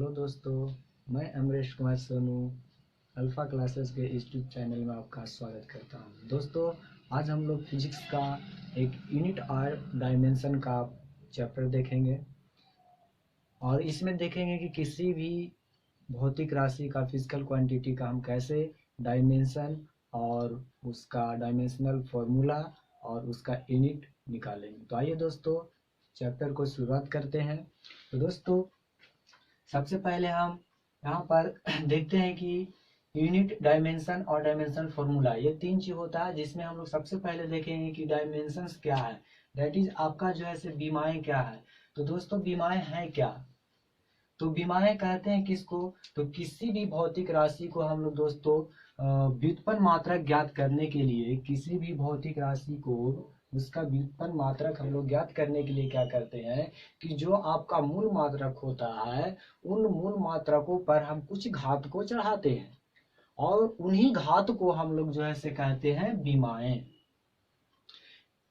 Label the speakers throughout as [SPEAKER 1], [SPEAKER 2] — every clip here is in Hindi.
[SPEAKER 1] हेलो दोस्तों, मैं अमरीश कुमार सोनू अल्फ़ा क्लासेस के यूट्यूब चैनल में आपका स्वागत करता हूं। दोस्तों, आज हम लोग फिजिक्स का एक यूनिट आर डायमेंशन का चैप्टर देखेंगे और इसमें देखेंगे कि किसी भी भौतिक राशि का फिजिकल क्वांटिटी का हम कैसे डायमेंशन और उसका डायमेंशनल फॉर्मूला और उसका यूनिट निकालेंगे। तो आइए दोस्तों, चैप्टर को शुरुआत करते हैं। तो दोस्तों, सबसे पहले हम यहाँ पर देखते हैं कि यूनिट, डायमेंशन और डायमेंशन फॉर्मूला, ये तीन चीज होता है जिसमें हम लोग सबसे पहले देखेंगे कि डायमेंशंस क्या है, दैट इज आपका जो है से बीमाएं क्या है। तो दोस्तों, बीमाएं हैं क्या? तो बीमाएं कहते हैं किसको? तो किसी भी भौतिक राशि को हम लोग दोस्तों व्युत्पन्न मात्रक ज्ञात करने के लिए, किसी भी भौतिक राशि को उसका व्युत्पन्न मात्रक हम लोग ज्ञात करने के लिए क्या करते हैं कि जो आपका मूल मात्रक होता है उन मूल मात्रकों पर हम कुछ घात को चढ़ाते हैं और उन्हीं घात को हम लोग जो है से कहते हैं बीमाएं।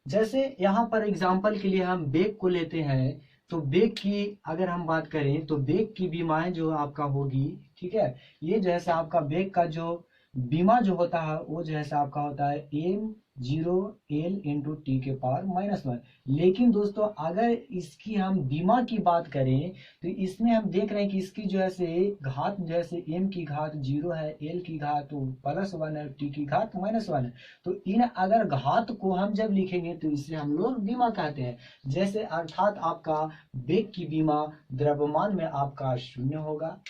[SPEAKER 1] जैसे यहाँ पर एग्जाम्पल के लिए हम बेग को लेते हैं, तो बेग की अगर हम बात करें तो बेग की बीमाएं जो आपका होगी, ठीक है, ये जैसा आपका बेग का जो बीमा जो होता है वो जैसा आपका होता है m0l/10⁻⁻⁻1। लेकिन दोस्तों, अगर इसकी हम बीमा की बात करें तो इसमें हम देख रहे हैं कि इसकी जो है से घात, जैसे m की घात 0 है, l की घात +1 है, t की घात -1 है। तो इन अगर घात को हम जब लिखेंगे तो इसे हम लोग बीमा कहते हैं। जैसे अर्थात आपका बेग की बीमा द्रव्यमान में आपका 0 होगा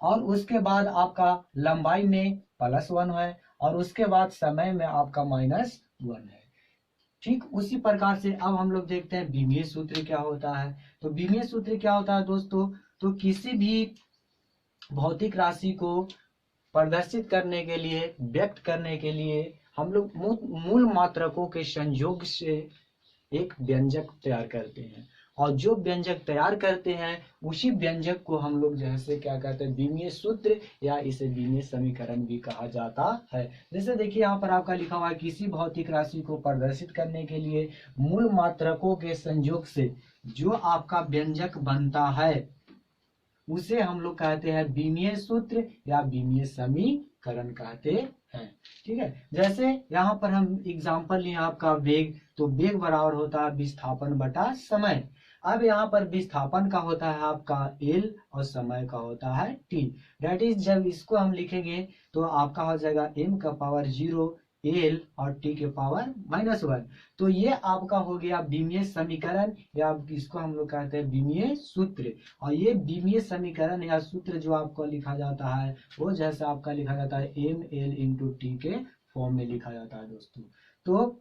[SPEAKER 1] और उसके बाद आपका लंबाई में +1 है और उसके बाद समय में आपका -1 है। ठीक उसी प्रकार से अब हम लोग देखते हैं बीमीय सूत्र क्या होता है। तो बीमीय सूत्र क्या होता है दोस्तों? तो किसी भी भौतिक राशि को प्रदर्शित करने के लिए, व्यक्त करने के लिए हम लोग मूल मात्रकों के संयोग से एक व्यंजक तैयार करते हैं और जो व्यंजक तैयार करते हैं उसी व्यंजक को हम लोग जैसे क्या कहते हैं, बीमीय सूत्र या इसे बीमीय समीकरण भी कहा जाता है। जैसे देखिए यहाँ पर आपका लिखा हुआ है, किसी भौतिक राशि को प्रदर्शित करने के लिए मूल मात्रकों के संयोग से जो आपका व्यंजक बनता है उसे हम लोग कहते हैं बीमीय सूत्र या बीमीय समीकरण कहते हैं। ठीक है, जैसे यहाँ पर हम एग्जांपल लिए आपका वेग, तो वेग बराबर होता है विस्थापन बटा समय। अब यहाँ पर विस्थापन का होता है आपका l और समय का होता है t। दैट इज जब इसको हम लिखेंगे तो आपका हो जाएगा m⁻0 l और t के पावर -1। तो ये आपका हो गया बीमीय समीकरण या इसको हम लोग कहते हैं बीमीय सूत्र। और ये बीमीय समीकरण या सूत्र जो आपको लिखा जाता है वो जैसा आपका लिखा जाता है ml/t के फॉर्म में लिखा जाता है दोस्तों। तो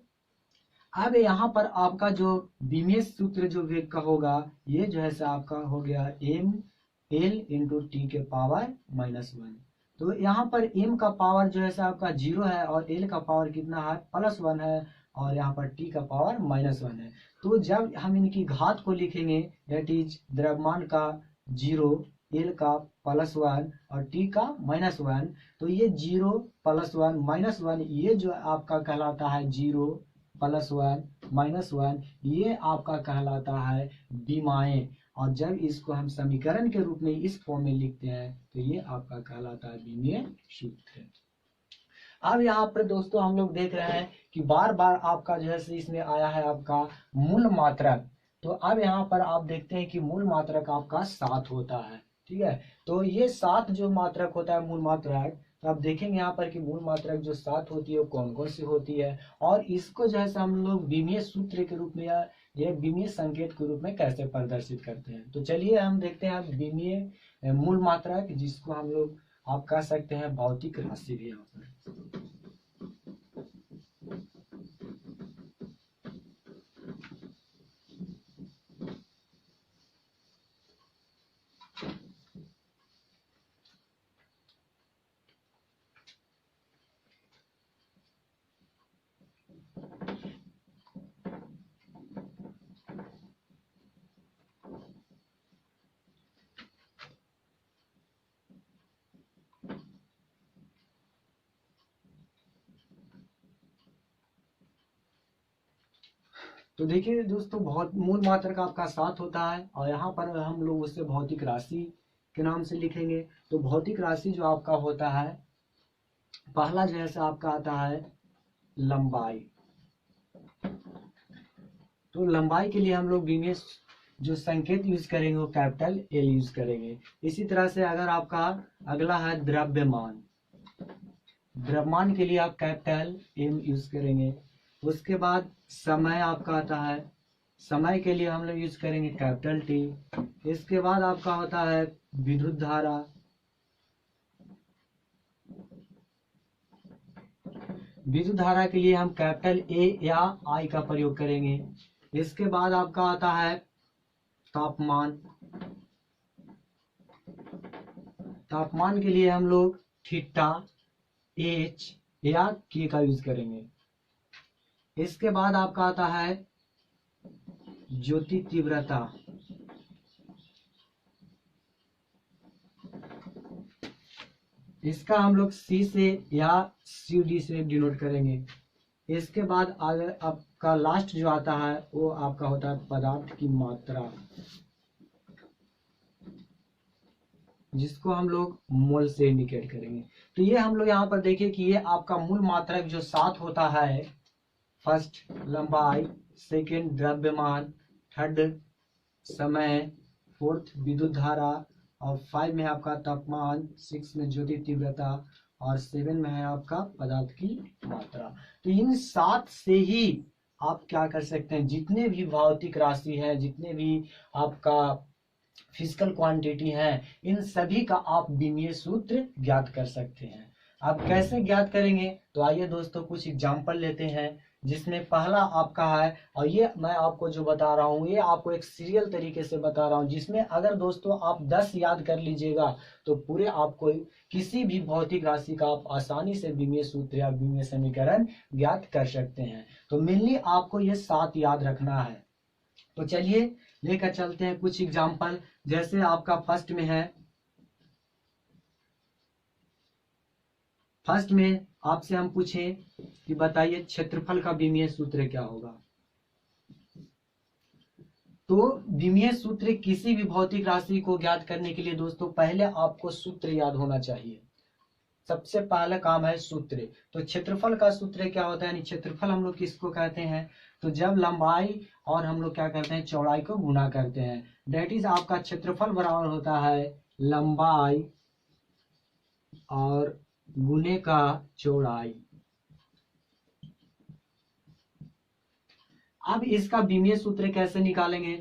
[SPEAKER 1] अब यहाँ पर आपका जो बीमीय सूत्र जो वेग का होगा ये जो है आपका हो गया ml/t के पावर -1। तो यहाँ पर m का पावर जो है आपका 0 है और l का पावर कितना है, +1 है और यहाँ पर t का पावर -1 है। तो जब हम इनकी घात को लिखेंगे, दैट इज द्रव्यमान का 0, l का +1 और t का -1, तो ये 0 +1 -1 ये जो आपका कहलाता है 0 +1 -1, ये आपका कहलाता है बीमाएं। और जब इसको हम समीकरण के रूप में इस फॉर्म में लिखते हैं तो ये आपका कहलाता है बीमीय सूत्र। अब यहाँ पर दोस्तों हम लोग देख रहे हैं कि बार बार आपका जो है इसमें आया है आपका मूल मात्रक। तो अब यहाँ पर आप देखते हैं कि मूल मात्रक आपका 7 होता है। ठीक है, तो ये 7 जो मात्रक होता है मूल मात्रक, तो आप देखेंगे यहाँ पर कि मूल मात्रक जो 7 होती है वो कौन कौन सी होती है और इसको जो है हम लोग बीमीय सूत्र के रूप में या ये बीमीय संकेत के रूप में कैसे प्रदर्शित करते हैं। तो चलिए हम देखते हैं बीमीय मूल मात्रक, जिसको हम लोग आप कह सकते हैं भौतिक राशि भी यहाँ पर। तो देखिए दोस्तों, बहुत मूल मात्रक आपका 7 होता है और यहाँ पर हम लोग उसे भौतिक राशि के नाम से लिखेंगे। तो भौतिक राशि जो आपका होता है, पहला जो है से आपका आता है लंबाई। तो लंबाई के लिए हम लोग बीमिय जो संकेत यूज करेंगे वो कैपिटल एल यूज करेंगे। इसी तरह से अगर आपका अगला है द्रव्यमान, द्रव्यमान के लिए आप कैपिटल एम यूज करेंगे। उसके बाद समय आपका आता है, समय के लिए हम लोग यूज करेंगे कैपिटल टी। इसके बाद आपका होता है विद्युत धारा, विद्युत धारा के लिए हम कैपिटल ए या आई का प्रयोग करेंगे। इसके बाद आपका आता है तापमान, तापमान के लिए हम लोग थीटा, एच या के का यूज करेंगे। इसके बाद आपका आता है ज्योति तीव्रता, इसका हम लोग सी से या सी डी से डिनोट करेंगे। इसके बाद अगर आपका लास्ट जो आता है वो आपका होता है पदार्थ की मात्रा, जिसको हम लोग मोल से इंडिकेट करेंगे। तो ये हम लोग यहाँ पर देखिए कि ये आपका मूल मात्रक जो 7 होता है, फर्स्ट लंबाई, सेकंड द्रव्यमान, थर्ड समय, फोर्थ विद्युत धारा, और 5 में आपका तापमान, 6 में ज्योति तीव्रता, और 7 में है आपका पदार्थ की मात्रा। तो इन 7 से ही आप क्या कर सकते हैं, जितने भी भौतिक राशि है, जितने भी आपका फिजिकल क्वांटिटी है, इन सभी का आप बीमीय सूत्र ज्ञात कर सकते हैं। आप कैसे ज्ञात करेंगे, तो आइए दोस्तों कुछ एग्जांपल लेते हैं, जिसमें पहला आपका है, और ये मैं आपको जो बता रहा हूँ ये आपको एक सीरियल तरीके से बता रहा हूँ, जिसमें अगर दोस्तों आप 10 याद कर लीजिएगा तो पूरे आपको किसी भी भौतिक राशि का आप आसानी से बीमीय सूत्र या बीमीय समीकरण ज्ञात कर सकते हैं। तो मेनली आपको ये 7 याद रखना है। तो चलिए लेकर चलते हैं कुछ एग्जाम्पल। जैसे आपका फर्स्ट में आपसे हम पूछें कि बताइए क्षेत्रफल का बीमीय सूत्र क्या होगा। तो बीमीय सूत्र किसी भी भौतिक राशि को ज्ञात करने के लिए दोस्तों पहले आपको सूत्र याद होना चाहिए। सबसे पहला काम है सूत्र। तो क्षेत्रफल का सूत्र क्या होता है, यानी क्षेत्रफल हम लोग किसको कहते हैं, तो जब लंबाई और हम लोग क्या करते हैं चौड़ाई को गुना करते हैं, डेट इज आपका क्षेत्रफल बराबर होता है लंबाई और गुने का चौड़ाई। अब इसका बीमीय सूत्र कैसे निकालेंगे,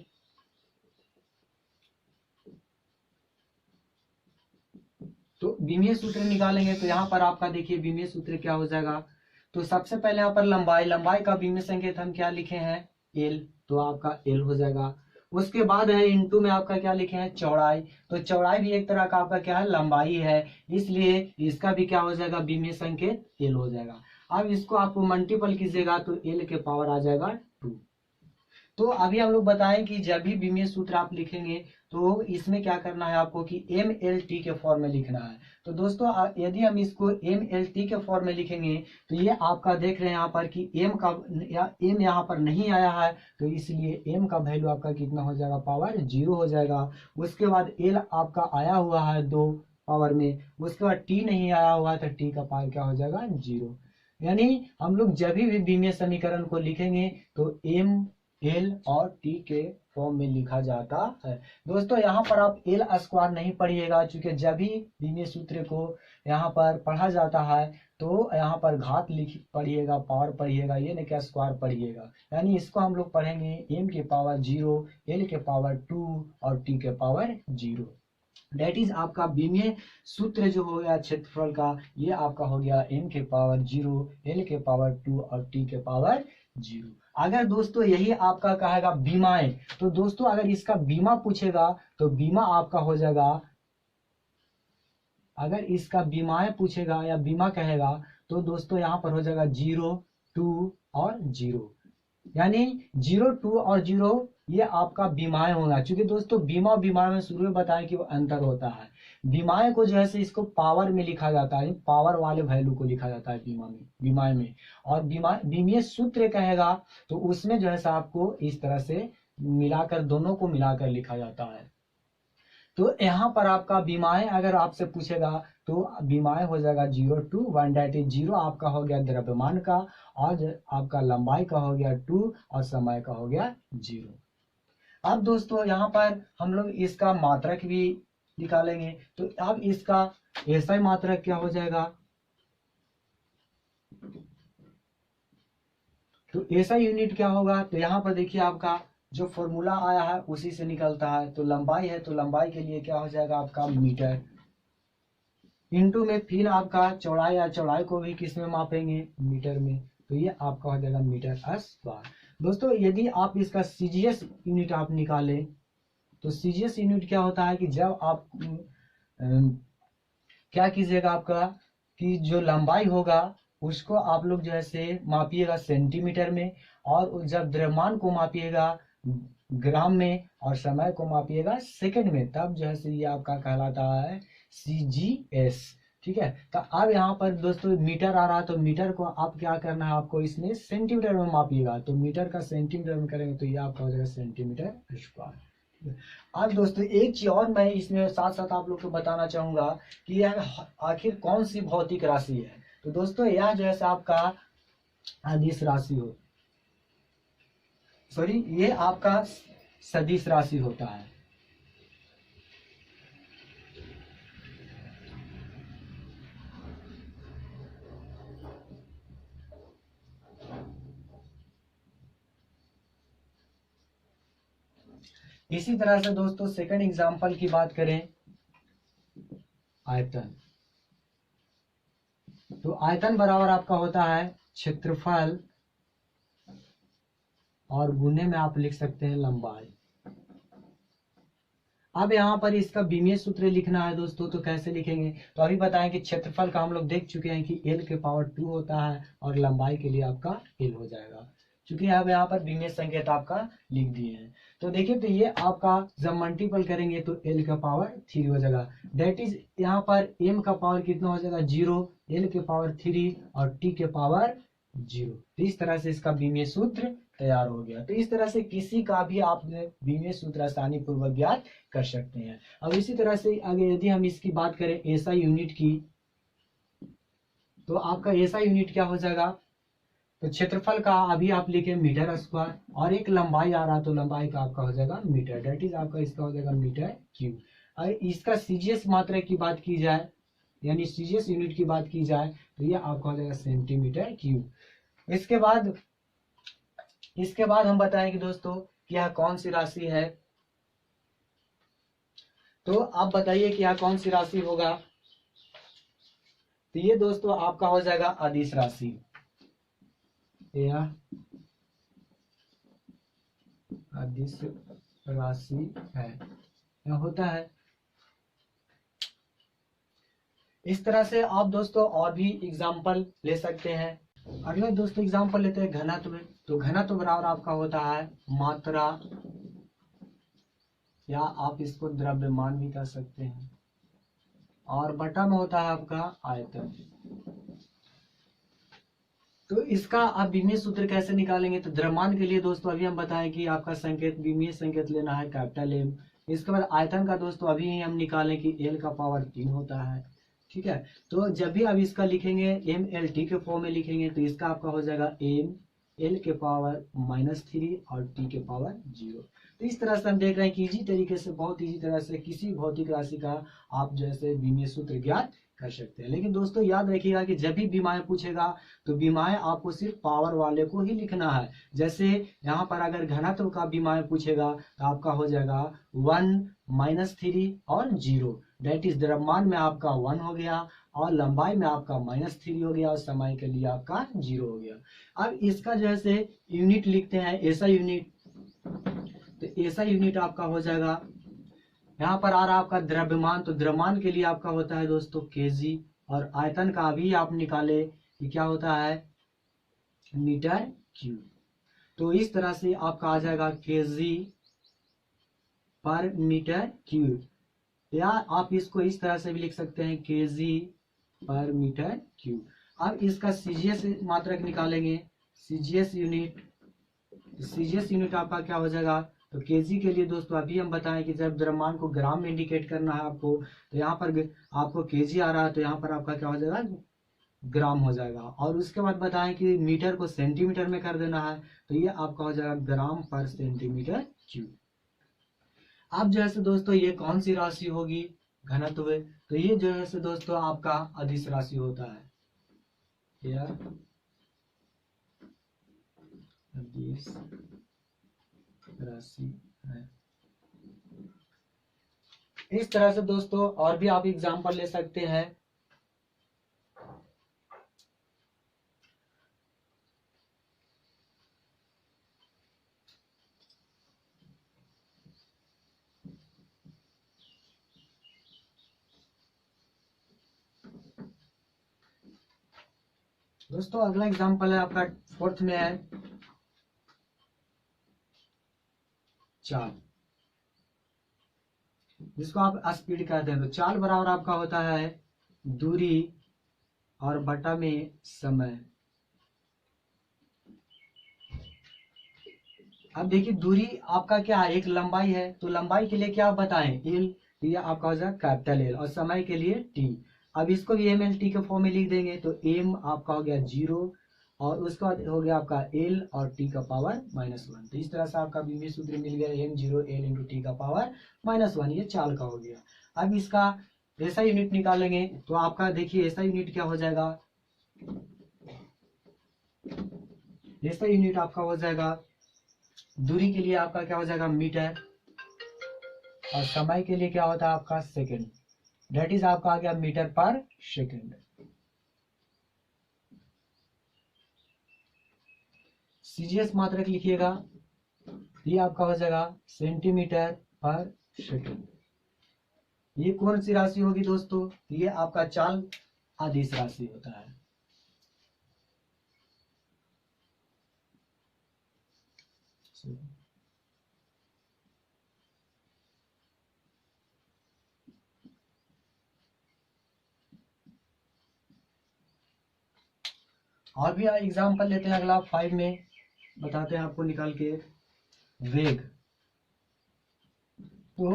[SPEAKER 1] तो बीमीय सूत्र निकालेंगे तो यहाँ पर आपका देखिए बीमीय सूत्र क्या हो जाएगा। तो सबसे पहले यहाँ पर लंबाई का बीमीय संकेत हम क्या लिखे हैं एल, तो आपका एल हो जाएगा। उसके बाद है इनटू में आपका क्या लिखे हैं चौड़ाई, तो चौड़ाई भी एक तरह का आपका क्या है लंबाई है, इसलिए इसका भी क्या हो जाएगा बीमीय संकेत एल हो जाएगा। अब इसको आपको मल्टीपल कीजिएगा तो एल के पावर आ जाएगा 2। तो अभी हम लोग बताएं कि जब भी बीमीय सूत्र आप लिखेंगे तो इसमें क्या करना है आपको कि एम एल टी के फॉर्म में लिखना है। तो दोस्तों यदि हम इसको एम एल टी के फॉर्म में लिखेंगे तो ये आपका देख रहे हैं यहाँ पर कि एम यहाँ पर नहीं आया है, तो इसलिए एम का वैल्यू आपका कितना हो जाएगा पावर 0 हो जाएगा। उसके बाद एल आपका आया हुआ है 2 पावर में, उसके बाद टी नहीं आया हुआ है तो टी का पावर क्या हो जाएगा 0। यानी हम लोग जब भी बीमीय समीकरण को लिखेंगे तो एम एल और टी के फॉर्म में लिखा जाता है। दोस्तों यहाँ पर आप एल स्क्वायर नहीं पढ़िएगा, क्योंकि जब भी बीमीय सूत्र को यहाँ पर पढ़ा जाता है तो यहाँ पर घात पढ़िएगा, पावर पढ़िएगा, ये नहीं क्या स्क्वायर पढ़िएगा। यानी इसको हम लोग पढ़ेंगे एम के पावर 0, एल के पावर 2 और टी के पावर 0। डेट इज आपका बीमीय सूत्र जो हो गया क्षेत्रफल का, ये आपका हो गया एम के पावर 0, एल के पावर 2 और टी के पावर 0। अगर दोस्तों यही आपका कहेगा बीमाएं, तो दोस्तों अगर इसका बीमा पूछेगा तो बीमा आपका हो जाएगा, अगर इसका बीमाएं पूछेगा या बीमा कहेगा तो दोस्तों यहाँ पर हो जाएगा 0, 2 और 0। यानी 0, 2 और 0 ये आपका विमाएं होगा। क्योंकि दोस्तों बीमा विमाएं में शुरू में बताया कि वो अंतर होता है। विमाएं को जो है से इसको पावर में लिखा जाता है, पावर वाले वैल्यू को लिखा जाता है बीमा में, विमाएं में। और बीमीय सूत्र कहेगा तो उसमें जो है से आपको इस तरह से मिलाकर, दोनों को मिलाकर लिखा जाता है। तो यहाँ पर आपका बीमाएं अगर आपसे पूछेगा तो बीमाएं हो जाएगा 0 to 1, डेट इज 0 आपका हो गया द्रव्यमान का, और आपका लंबाई का हो गया 2, और समय का हो गया 0। अब दोस्तों यहाँ पर हम लोग इसका मात्रक भी निकालेंगे। तो अब इसका ऐसा मात्रक क्या हो जाएगा, तो ऐसा यूनिट क्या होगा, तो यहाँ पर देखिए आपका जो फॉर्मूला आया है उसी से निकलता है। तो लंबाई है तो लंबाई के लिए क्या हो जाएगा आपका मीटर, इंटू में फिर आपका चौड़ाई, या चौड़ाई को भी किस में मापेंगे, मीटर में। तो ये आपका हो जाएगा मीटर स्क्वायर। दोस्तों यदि आप इसका सीजीएस यूनिट आप निकालें तो सीजीएस यूनिट क्या होता है कि जब आप क्या कीजिएगा आपका कि जो लंबाई होगा उसको आप लोग जो है से मापिएगा सेंटीमीटर में, और जब द्रव्यमान को मापिएगा ग्राम में, और समय को मापिएगा सेकंड में, तब जो है से ये आपका कहलाता है सीजीएस। ठीक है, तो अब यहाँ पर दोस्तों मीटर आ रहा है, तो मीटर को आप क्या करना है, आपको इसमें सेंटीमीटर में मापिएगा। तो मीटर का सेंटीमीटर में करेंगे तो ये आपका हो जाएगा सेंटीमीटर स्क्वायर। अब दोस्तों एक चीज और मैं इसमें साथ साथ आप लोग को बताना चाहूंगा कि यह आखिर कौन सी भौतिक राशि है। तो दोस्तों यह जो है आपका अदिश राशि हो, सॉरी ये आपका सदिश राशि होता है। इसी तरह से दोस्तों सेकंड एग्जांपल की बात करें, आयतन। तो आयतन बराबर आपका होता है क्षेत्रफल, और गुने में आप लिख सकते हैं लंबाई। अब यहाँ पर इसका बीमीय सूत्र लिखना है दोस्तों, तो कैसे लिखेंगे, तो अभी बताएं कि क्षेत्रफल का हम लोग देख चुके हैं कि L के पावर 2 होता है, और लंबाई के लिए आपका L हो जाएगा। क्योंकि अब यहाँ पर बीमीय संकेत आपका लिख दिए हैं। तो देखिए तो ये आपका जब मल्टीपल करेंगे तो L का पावर 3 हो जाएगा, डेट इज यहाँ पर M का पावर कितना हो जाएगा 0, L के पावर 3 और T के पावर 0। तो इस तरह से इसका बीमीय सूत्र तैयार हो गया। तो इस तरह से किसी का भी आप बीमीय सूत्र आसानी पूर्वक ज्ञात कर सकते हैं। अब इसी तरह से आगे यदि हम इसकी बात करें ऐसा यूनिट की, तो आपका ऐसा यूनिट क्या हो जाएगा, तो क्षेत्रफल का अभी आप लिखे मीटर स्क्वायर, और एक लंबाई आ रहा तो लंबाई का आपका हो जाएगा मीटर, डेट इज आपका इसका हो जाएगा मीटर क्यूब। और इसका सीजीएस मात्रा की बात की जाए, यानी सीजीएस यूनिट की बात की जाए, तो ये आपका हो जाएगा सेंटीमीटर क्यूब। इसके बाद हम बताएंगे दोस्तों कि यह कौन सी राशि है। तो आप बताइए कि यह कौन सी राशि होगा, तो ये दोस्तों आपका हो जाएगा अदिश राशि। यह अदिश राशि है, यह होता है। इस तरह से आप दोस्तों और भी एग्जाम्पल ले सकते हैं। अगले दोस्तों एग्जाम्पल लेते हैं घनत्व। तो घनत्व बराबर आपका होता है मात्रा, या आप इसको द्रव्यमान भी कह सकते हैं, और बटा में होता है आपका आयतन। तो इसका आप बीमीय सूत्र कैसे निकालेंगे, तो द्रव्यमान के लिए दोस्तों अभी हम बताएं कि आपका संकेत बीमीय संकेत लेना है कैपिटल एम। इसके बाद आयतन का दोस्तों अभी हम निकालें कि एल का पावर 3 होता है। ठीक है, तो जब भी अब इसका लिखेंगे एम एल टी के फॉर्म में लिखेंगे तो इसका आपका हो जाएगा एम एल के पावर -3 और टी के पावर 0। तो इस तरह से हम देख रहे हैं कि इजी तरीके से, बहुत इजी तरह से किसी भौतिक राशि का आप जैसे बीमीय सूत्र ज्ञात कर सकते हैं। लेकिन दोस्तों याद रखिएगा कि जब भी बीमाएं पूछेगा तो बीमाएं आपको सिर्फ पावर वाले को ही लिखना है। जैसे यहाँ पर अगर घनत्व का बीमाएं पूछेगा तो आपका हो जाएगा 1 -3 और 0, डेट इज द्रव्यमान में आपका 1 हो गया, और लंबाई में आपका -3 हो गया, और समय के लिए आपका 0 हो गया। अब इसका जैसे यूनिट लिखते हैं ऐसा यूनिट, तो ऐसा यूनिट आपका हो जाएगा, यहाँ पर आ रहा आपका द्रव्यमान, तो द्रव्यमान के लिए आपका होता है दोस्तों केजी, और आयतन का भी आप निकाले कि क्या होता है मीटर क्यूब। तो इस तरह से आपका आ जाएगा केजी पर मीटर क्यूब, या आप इसको इस तरह से भी लिख सकते हैं केजी पर मीटर क्यूब। अब इसका सीजीएस मात्रक निकालेंगे, सीजीएस यूनिट। सीजीएस यूनिट आपका क्या हो जाएगा, तो केजी के लिए दोस्तों अभी हम बताएं कि जब द्रव्यमान को ग्राम में इंडिकेट करना है आपको, तो यहाँ पर आपको केजी आ रहा है, तो यहाँ पर आपका क्या हो जाएगा, ग्राम हो जाएगा। और उसके बाद बताएं कि मीटर को सेंटीमीटर में कर देना है, तो ये आपका हो जाएगा ग्राम पर सेंटीमीटर क्यूब। अब जो है दोस्तों ये कौन सी राशि होगी, घनत्व, तो ये जो है दोस्तों आपका अदिश राशि होता है, यह अदिश राशि है। इस तरह से दोस्तों और भी आप एग्जांपल ले सकते हैं। दोस्तों अगला एग्जांपल है आपका फोर्थ में है चाल, जिसको आप स्पीड कहते हैं। तो चाल बराबर आपका होता है दूरी और बटा में समय। अब देखिए दूरी आपका क्या है, एक लंबाई है, तो लंबाई के लिए क्या आप बताएं, एल, तो ये आपका हो जाएगा कैपिटल एल, और समय के लिए टी। अब इसको भी एम एल टी के फॉर्म में लिख देंगे, तो एम आपका हो गया 0, और उसका हो गया आपका एल और टी का पावर -1। तो इस तरह से आपका विमीय सूत्र मिल गया, m0 l इंटू टी का पावर -1, ये चाल का हो गया। अब इसका ऐसा यूनिट निकालेंगे, तो आपका देखिए ऐसा यूनिट क्या हो जाएगा, ऐसा यूनिट आपका हो जाएगा, दूरी के लिए आपका क्या हो जाएगा मीटर, और समय के लिए क्या होता है आपका सेकंड, डेट इज आपका आ गया मीटर पर सेकंड। सीजीएस मात्रक लिखिएगा, ये आपका हो जाएगा सेंटीमीटर पर सेकंड। ये कौन सी राशि होगी दोस्तों, ये आपका चाल आदिश राशि होता है। और भी एग्जाम्पल लेते हैं, अगला 5 में बताते हैं आपको निकाल के, वेग। तो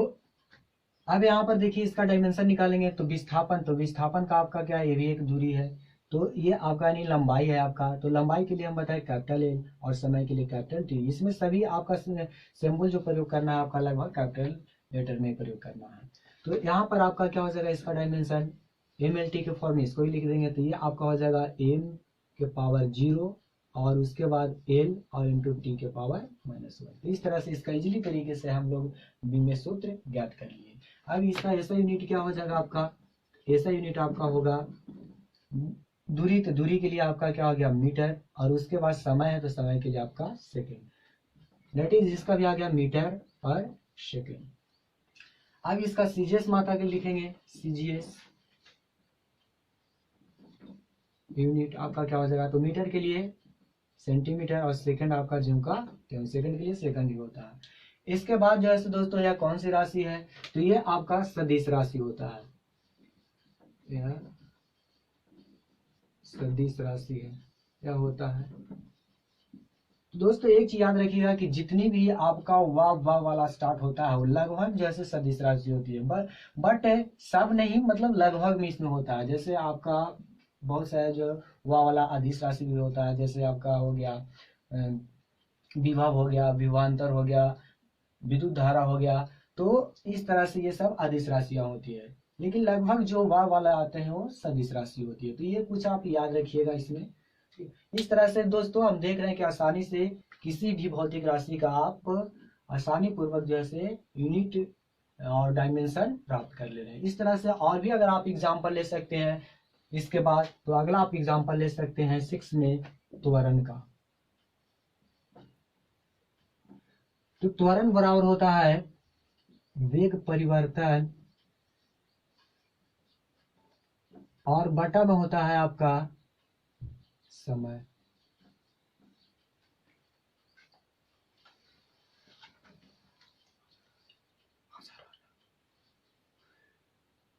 [SPEAKER 1] अब यहाँ पर देखिए इसका डायमेंशन निकालेंगे, तो विस्थापन, तो विस्थापन का आपका क्या है, ये भी एक दूरी है, तो ये आपका यानी लंबाई है आपका, तो लंबाई के लिए हम बताएं कैपिटल एल, और समय के लिए कैपिटल टी। इसमें सभी आपका सिंबल जो प्रयोग करना है आपका लगभग कैपिटल लेटर में प्रयोग करना है। तो यहाँ पर आपका क्या हो जाएगा, इसका डायमेंशन एम एल टी के फॉर्म में इसको ही लिख देंगे, तो ये आपका हो जाएगा एम के पावर 0, और उसके बाद एल और इंटू टी के पावर -1। तो इस तरह से इसका इजीली तरीके से हम लोग विमीय सूत्र ज्ञात कर लिए। अब इसका ऐसा यूनिट क्या हो जाएगा आपका, ऐसा यूनिट आपका होगा दूरी, तो दूरी के लिए आपका क्या हो गया मीटर, और उसके बाद समय है, तो समय के लिए आपका सेकंड, दैट इज इसका भी आ गया मीटर पर सेकंड। अब इसका सीजीएस मात्रा के लिखेंगे, सीजीएस यूनिट आपका क्या हो जाएगा, तो मीटर के लिए सेंटीमीटर, और सेकंड आपका ज्यों का त्यों, सेकंड के लिए सेकंड ही होता है। इसके बाद जो है दोस्तों यह कौन सी राशि है, तो ये आपका सदिश राशि होता है, यह सदिश राशि है, यह होता है। दोस्तों एक चीज याद रखिएगा कि जितनी भी आपका वाह वाला स्टार्ट होता है वो लगभग जैसे सदिश राशि होती है, बट सब नहीं, मतलब लगभग में इसमें होता है। जैसे आपका बहुत सारे जो वाह वाला अधिश राशि भी होता है, जैसे आपका हो गया विभव हो गया, विभवांतर हो गया, विद्युत धारा हो गया, तो इस तरह से ये सब अदिश राशियां होती है। लेकिन लगभग जो वाह वाला आते हैं वो सदिश राशि होती है। तो ये कुछ आप याद रखिएगा इसमें। इस तरह से दोस्तों हम देख रहे हैं कि आसानी से किसी भी भौतिक राशि का आप आसानी पूर्वक जैसे यूनिट और डायमेंशन प्राप्त कर ले रहे हैं। इस तरह से और भी अगर आप एग्जाम्पल ले सकते हैं इसके बाद, तो अगला आप एग्जाम्पल ले सकते हैं 6 में त्वरण का। तो त्वरण बराबर होता है वेग परिवर्तन, और बटा में होता है आपका समय।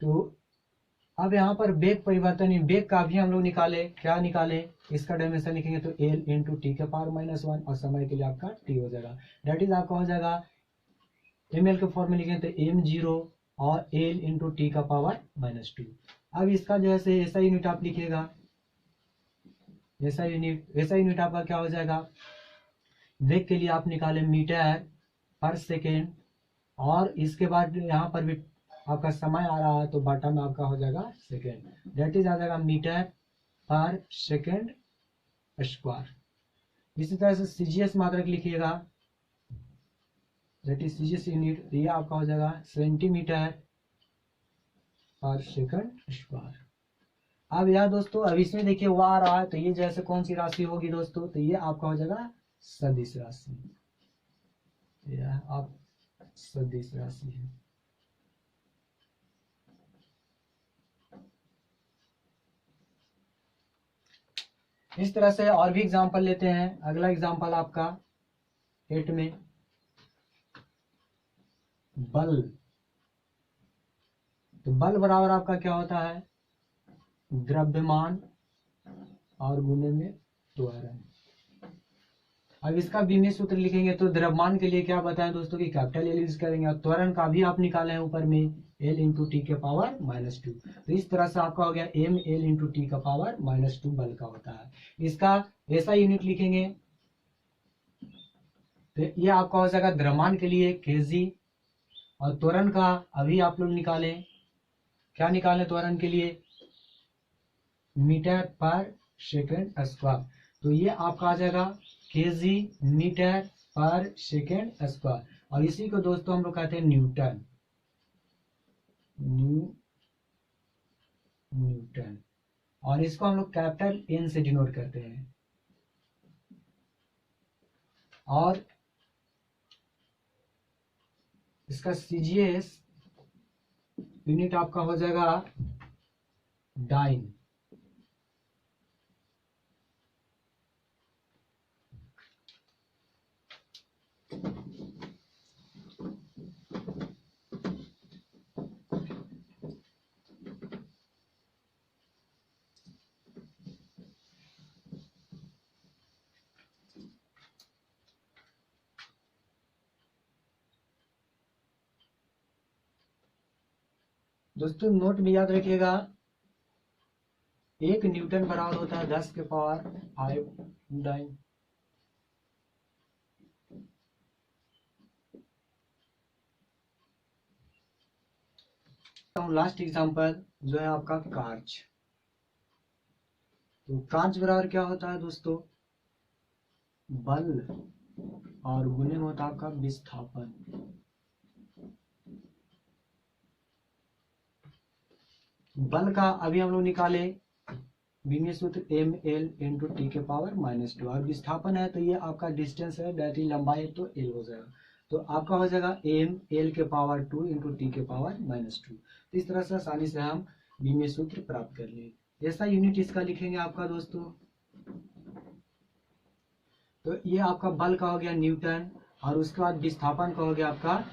[SPEAKER 1] तो अब यहाँ पर वेग परिवर्तन, वेग का भी हम लोग निकाले, क्या निकाले, इसका डायमेंशन लिखेंगे तो एल इंटू टी के पावर -1 और समय के लिए आपका टी हो जाएगा। डेट इज आपका हो जाएगा एम एल के फॉर्म में लिखेंगे तो m0 और एल इंटू टी का पावर -2। अब इसका जो है ऐसा यूनिट आप लिखिएगा, ऐसा यूनिट आपका क्या हो जाएगा, वेग के लिए आप निकाले मीटर पर सेकेंड, और इसके बाद यहाँ पर भी आपका समय आ रहा है तो बटा में आपका हो जाएगा सेकेंड, डेट इज आ जाएगा मीटर पर सेकेंड स्क्वायर। इसी तरह से सीजीएस मात्रक लिखिएगा, दैट इज सीजीएस यूनिट, ये आपका हो जाएगा सेंटीमीटर पर सेकंड स्क्वायर। अब यार दोस्तों अब इसमें देखिए वो आ रहा है, तो ये जैसे कौन सी राशि होगी दोस्तों, तो ये आपका हो जाएगा सदिश राशि, यह आप सदिश राशि है। इस तरह से और भी एग्जांपल लेते हैं। अगला एग्जांपल आपका 8 में बल, तो बल बराबर आपका क्या होता है, द्रव्यमान और गुणे में त्वरण। अब इसका बीमीय सूत्र लिखेंगे तो द्रव्यमान के लिए क्या बताएं दोस्तों कि कैपिटल एल यूज करेंगे, और त्वरण का भी आप निकाले हैं ऊपर में एल इंटू टी के पावर -2। तो इस तरह से आपका हो गया एम एल इंटू टी का पावर -2 बल का होता है। इसका ऐसा यूनिट लिखेंगे तो ये आपका हो जाएगा द्रव्यमान के लिए केजी, और त्वरण का अभी आप लोग निकालें, क्या निकालें त्वरण के लिए, मीटर पर सेकेंड स्क्वायर। तो ये आपका आ जाएगा केजी मीटर पर सेकेंड स्क्वायर, और इसी को दोस्तों हम लोग कहते हैं न्यूटन, न्यूटन, और इसको हम लोग कैपिटल एन से डिनोट करते हैं। और इसका सीजीएस यूनिट आपका हो जाएगा डाइन। दोस्तों नोट में याद रखिएगा, 1 न्यूटन बराबर होता है 10 के पावर 5 डाइन। लास्ट एग्जांपल जो है आपका कार्च। तो कार्च बराबर क्या होता है दोस्तों, बल और गुणे में होता है आपका विस्थापन। बल का अभी हम लोग निकाले बीमीय सूत्र एम एल इंटू टी के पावर -2, और विस्थापन है तो ये आपका डिस्टेंस है, दैट इज लंबाई, तो एल हो जाएगा। तो आपका हो जाएगा एम एल के पावर 2 इंटू टी के पावर -2। तो इस तरह से आसानी से हम बीमीय सूत्र प्राप्त कर लिए। ऐसा यूनिट इसका लिखेंगे आपका दोस्तों, तो ये आपका बल का हो गया न्यूटन, और उसके बाद विस्थापन का हो गया आपका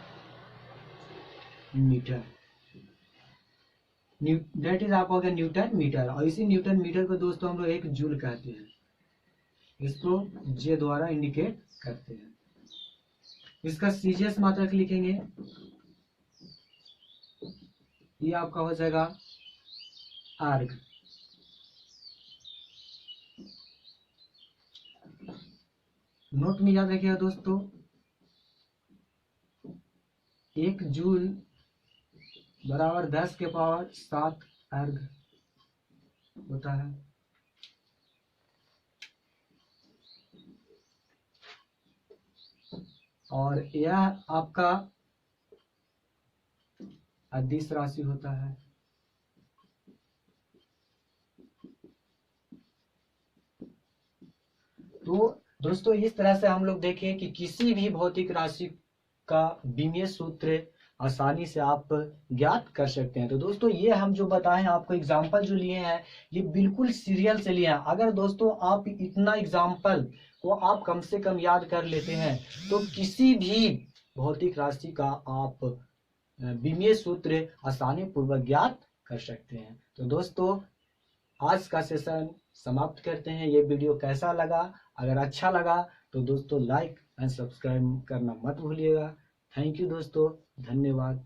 [SPEAKER 1] मीटर, दैट इज आपका हो गया न्यूटन मीटर, और इसी न्यूटन मीटर को दोस्तों हम लोग एक जूल कहते हैं, इसको जे द्वारा इंडिकेट करते हैं। इसका सीजीएस मात्रक लिखेंगे, ये आपका हो जाएगा आर्ग। नोट में याद रखिएगा दोस्तों, 1 जूल बराबर 10 के पावर 7 अर्ग होता है। और यह आपका अदिश राशि होता है। तो दोस्तों इस तरह से हम लोग देखें कि किसी भी भौतिक राशि का बीमीय सूत्र आसानी से आप ज्ञात कर सकते हैं। तो दोस्तों ये हम जो बताएं आपको एग्जाम्पल जो लिए हैं ये बिल्कुल सीरियल से लिए हैं। अगर दोस्तों आप इतना एग्जाम्पल को आप कम से कम याद कर लेते हैं तो किसी भी भौतिक राशि का आप विमेय सूत्र आसानी पूर्वक ज्ञात कर सकते हैं। तो दोस्तों आज का सेशन समाप्त करते हैं। ये वीडियो कैसा लगा? अगर अच्छा लगा तो दोस्तों लाइक एंड सब्सक्राइब करना मत भूलिएगा। थैंक यू दोस्तों, धन्यवाद।